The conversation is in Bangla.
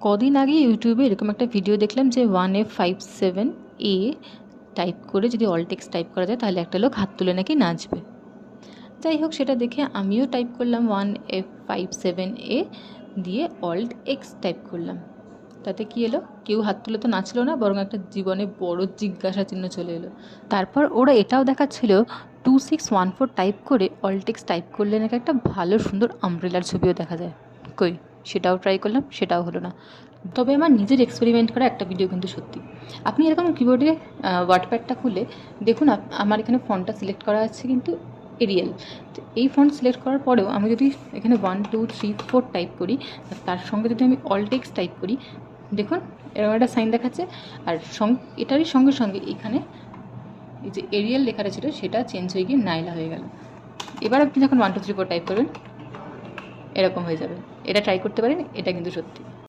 কদিন আগে ইউটিউবে এরকম একটা ভিডিও দেখলাম যে 1F57A টাইপ করে যদি অল্ট এক্স টাইপ করা যায় তাহলে একটা লোক হাত তুলে নাকি নাচবে। যাই হোক, সেটা দেখে আমিও টাইপ করলাম 1F57A দিয়ে অল্ট এক্স টাইপ করলাম। তাতে কী এলো? কেউ হাত তুলে তো নাচলো না, বরং একটা জীবনে বড় জিজ্ঞাসা চিহ্ন চলে এলো। তারপর ওরা এটাও দেখাচ্ছিল 2614 টাইপ করে অল্ট এক্স টাইপ করলে নাকি একটা ভালো সুন্দর আমব্রেলার ছবিও দেখা যায়। কই, সেটাও ট্রাই করলাম, সেটাও হলো না। তবে আমার নিজের এক্সপেরিমেন্ট করা একটা ভিডিও কিন্তু সত্যি। আপনি এরকম কিবোর্ডে ওয়ার্ডপ্যাডটা খুলে দেখুন, আমার এখানে ফন্টটা সিলেক্ট করা আছে কিন্তু এরিয়াল। তো এই ফন্ট সিলেক্ট করার পরেও আমি যদি এখানে 1 2 3 4 টাইপ করি, তার সঙ্গে যদি আমি অল্ট এক্স টাইপ করি, দেখুন এরকম একটা সাইন দেখাচ্ছে। আর এটারই সঙ্গে সঙ্গে এখানে এই যে এরিয়াল লেখাটা ছিল সেটা চেঞ্জ হয়ে গিয়ে নাইলা হয়ে গেল। এবার আপনি যখন 1 2 3 4 টাইপ করবেন এরকম হয়ে যাবে। এটা ট্রাই করতে পারেন, এটা কিন্তু সত্যি।